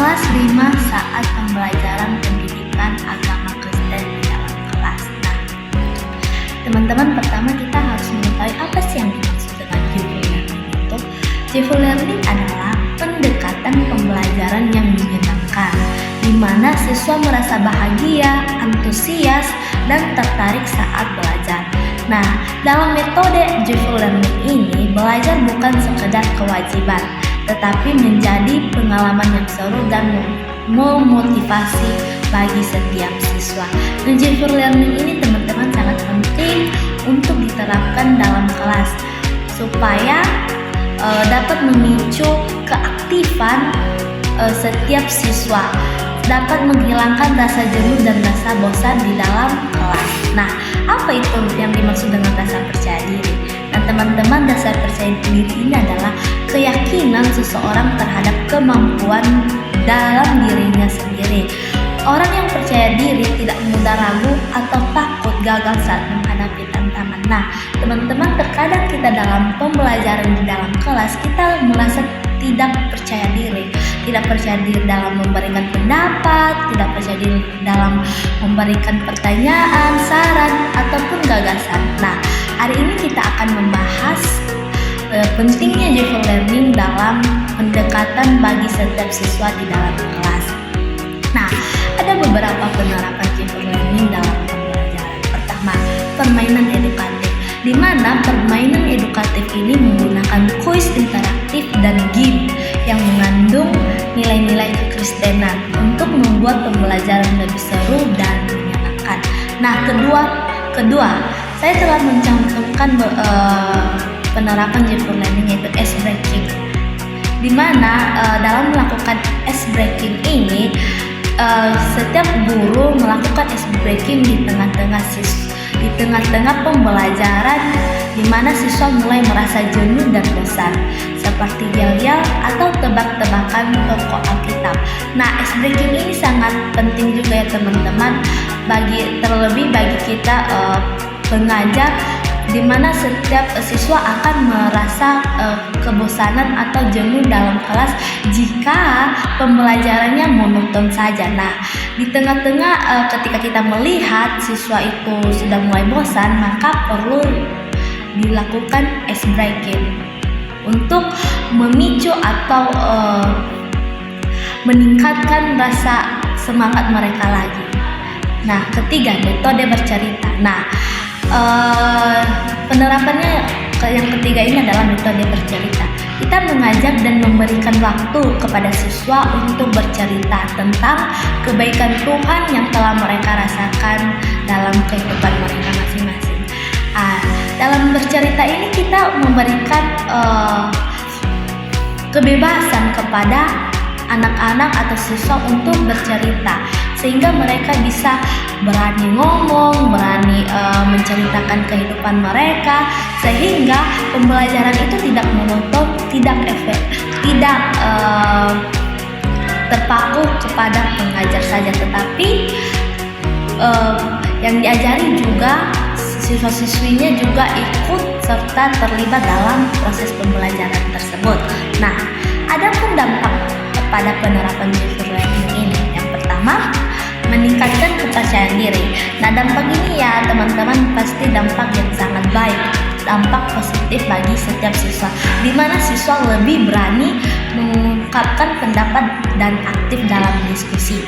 Kelas 5 saat pembelajaran pendidikan agama Kristen di dalam kelas. Nah, teman-teman, pertama kita harus mengetahui apa sih yang dimaksud dengan joyful learning itu. Joyful learning adalah pendekatan pembelajaran yang menyenangkan, di mana siswa merasa bahagia, antusias, dan tertarik saat belajar. Nah, dalam metode joyful learning ini, belajar bukan sekedar kewajiban, tetapi menjadi pengalaman yang seru dan memotivasi bagi setiap siswa. Dan joyful learning ini teman-teman sangat penting untuk diterapkan dalam kelas supaya dapat memicu keaktifan setiap siswa, dapat menghilangkan rasa jenuh dan rasa bosan di dalam kelas. Nah, apa itu yang dimaksud dengan rasa percaya diri? Nah, teman-teman, rasa percaya diri ini adalah keyakinan seseorang terhadap kemampuan dalam dirinya sendiri. Orang yang percaya diri tidak mudah ragu atau takut gagal saat menghadapi tantangan. Nah, teman-teman, terkadang kita dalam pembelajaran di dalam kelas kita merasa tidak percaya diri dalam memberikan pendapat, tidak percaya diri dalam memberikan pertanyaan, saran, ataupun gagasan. Nah, hari ini kita akan membahas pentingnya joyful learning dalam pendekatan bagi setiap siswa di dalam kelas. Nah, ada beberapa penerapan joyful learning dalam pembelajaran. Pertama, permainan edukatif, di mana permainan edukatif ini menggunakan kuis interaktif dan game yang mengandung nilai-nilai kekristenan untuk membuat pembelajaran lebih seru dan menyenangkan. Nah, kedua, saya telah mencantumkan penerapan joyful learning, yaitu ice breaking, di mana dalam melakukan ice breaking ini setiap guru melakukan ice breaking di tengah-tengah pembelajaran, di mana siswa mulai merasa jenuh dan bosan, seperti yel-yel atau tebak-tebakan tokoh Alkitab. Nah, ice breaking ini sangat penting juga ya teman-teman, terlebih bagi kita pengajar, di mana setiap siswa akan merasa kebosanan atau jenuh dalam kelas jika pembelajarannya monoton saja. Nah, di tengah-tengah ketika kita melihat siswa itu sudah mulai bosan, maka perlu dilakukan ice breaking untuk memicu atau meningkatkan rasa semangat mereka lagi. Nah, ketiga, metode bercerita. Nah, penerapannya yang ketiga ini adalah metode bercerita. Kita mengajak dan memberikan waktu kepada siswa untuk bercerita tentang kebaikan Tuhan yang telah mereka rasakan dalam kehidupan mereka masing-masing. Dalam bercerita ini kita memberikan kebebasan kepada anak-anak atau siswa untuk bercerita, sehingga mereka bisa berani ngomong, berani menceritakan kehidupan mereka, sehingga pembelajaran itu tidak monoton, tidak terpaku kepada pengajar saja, tetapi yang diajari juga siswa-siswinya juga ikut serta terlibat dalam proses pembelajaran tersebut. Nah, ada pun dampak pada penerapan joyful learning ini. Yang pertama, meningkatkan kepercayaan diri. Nah, dampak ini ya teman-teman pasti dampak yang sangat baik, dampak positif bagi setiap siswa, di mana siswa lebih berani mengungkapkan pendapat dan aktif dalam diskusi.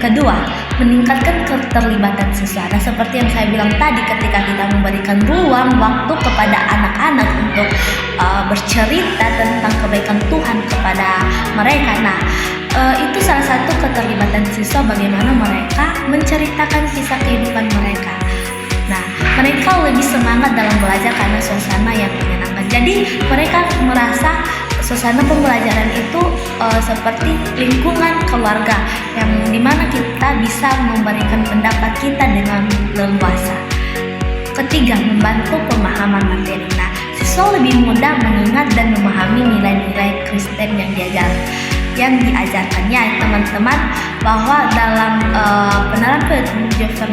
Kedua, meningkatkan keterlibatan siswa. Nah, seperti yang saya bilang tadi, ketika kita memberikan ruang waktu kepada anak-anak untuk bercerita tentang kebaikan Tuhan kepada mereka. Nah, itu salah satu keterlibatan siswa, bagaimana mereka menceritakan kisah kehidupan mereka. Nah, mereka lebih semangat dalam belajar karena suasana yang menyenangkan. Jadi mereka merasa suasana pembelajaran itu seperti lingkungan keluarga, yang dimana kita bisa memberikan pendapat kita dengan leluasa. Ketiga, membantu pemahaman materi. Nah, siswa lebih mudah mengingat dan memahami nilai-nilai Kristen yang diajarkannya, teman-teman, bahwa dalam penerapan joyful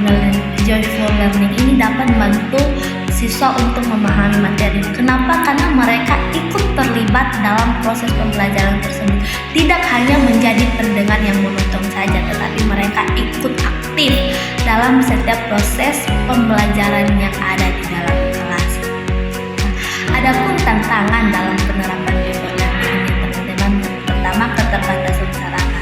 learning ini dapat membantu siswa untuk memahami materi. Kenapa? Karena mereka ikut terlibat terlibat dalam proses pembelajaran tersebut. Tidak hanya menjadi pendengar yang monoton saja, tetapi mereka ikut aktif dalam setiap proses pembelajaran yang ada di dalam kelas. Adapun tantangan dalam penerapan Jifre Learning ini, teman-teman, pertama keterbatasan sarana.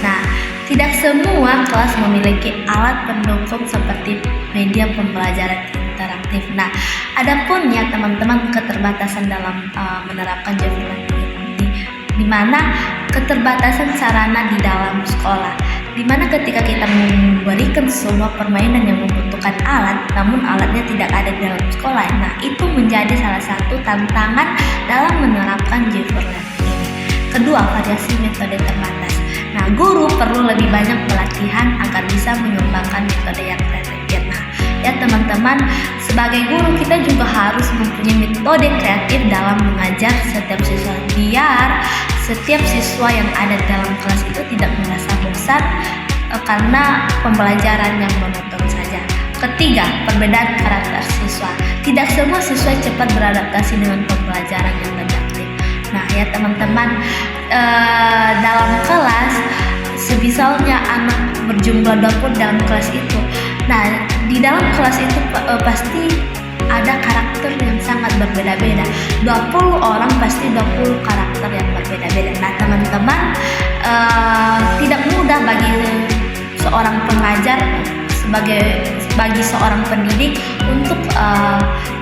Nah, tidak semua kelas memiliki alat pendukung seperti media pembelajaran interaktif. Nah, adapun ya teman-teman, keterbatasan dalam menerapkan Jifre Learning ini, di mana keterbatasan sarana di dalam sekolah, di mana ketika kita memberikan semua permainan yang membutuhkan alat, namun alatnya tidak ada di dalam sekolah. Nah, itu menjadi salah satu tantangan dalam menerapkan Jifre Learning ini. Kedua, variasi metode terbatas. Nah, guru perlu lebih banyak pelatihan agar bisa mengembangkan metode yang kreatif. Nah, ya teman-teman, sebagai guru kita juga harus mempunyai metode kreatif dalam mengajar setiap siswa, biar setiap siswa yang ada dalam kelas itu tidak merasa bosan karena pembelajaran yang monoton saja. Ketiga, perbedaan karakter siswa. Tidak semua siswa cepat beradaptasi dengan pembelajaran yang didaktik. Nah, ya teman-teman, dalam kelas, semisalnya anak berjumlah 20 dalam kelas itu. Nah, di dalam kelas itu pasti ada karakter yang sangat berbeda-beda. 20 orang pasti 20 karakter yang berbeda-beda. Nah, teman-teman, tidak mudah bagi seorang pengajar bagi seorang pendidik untuk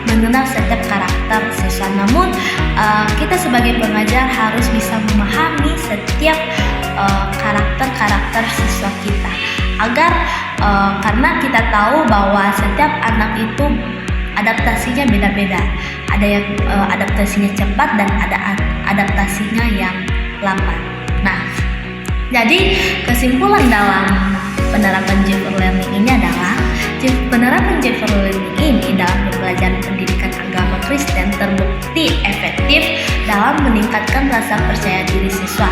mengenal setiap karakter siswa. Namun kita sebagai pengajar harus bisa memahami setiap karakter siswa kita, agar karena kita tahu bahwa setiap anak itu adaptasinya beda-beda. Ada yang adaptasinya cepat dan ada adaptasinya yang lambat. Nah, jadi kesimpulan dalam penerapan Jifre Learning ini adalah penerapan Jifre Learning ini dalam pembelajaran pendidikan agama Kristen terbukti efektif dalam meningkatkan rasa percaya diri siswa.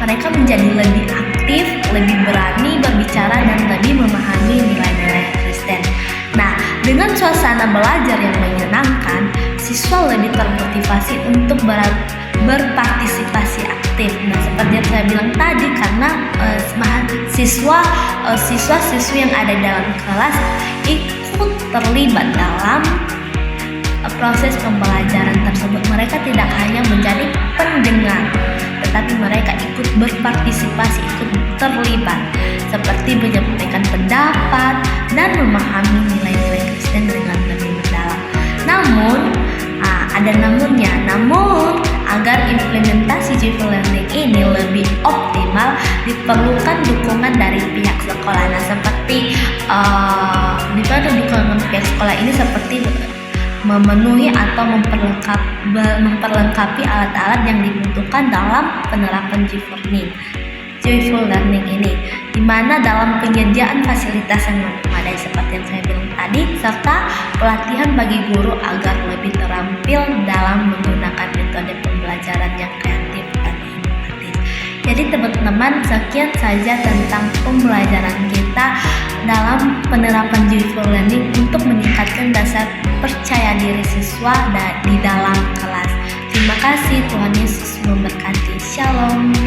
Mereka menjadi lebih aktif, lebih berani berbicara, dan lebih memahami nilai-nilai Kristen. Nah, dengan suasana belajar yang menyenangkan, siswa lebih termotivasi untuk berpartisipasi aktif. Nah, seperti yang saya bilang tadi, karena siswa-siswi yang ada dalam kelas ikut terlibat dalam proses pembelajaran tersebut. Mereka tidak hanya menjadi pendengar, tetapi mereka ikut berpartisipasi, ikut terlibat, seperti menyampaikan pendapat dan memahami nilai-nilai Kristen dengan lebih mendalam. Namun, ada namunnya. Namun, agar implementasi Jifre Learning ini lebih optimal, diperlukan dukungan dari pihak sekolah. Nah, seperti dukungan pihak sekolah ini seperti memenuhi atau memperlengkapi alat-alat yang dibutuhkan dalam penerapan Jifre Learning ini, di mana dalam penyediaan fasilitas yang memadai seperti yang saya bilang tadi, serta pelatihan bagi guru agar lebih terampil dalam menggunakan metode pembelajaran yang kreatif dan inovatif. Jadi teman-teman, sekian saja tentang pembelajaran kita dalam penerapan Jifre Learning untuk meningkatkan dasar percaya diri siswa di dalam kelas. Terima kasih, Tuhan Yesus memberkati. Shalom.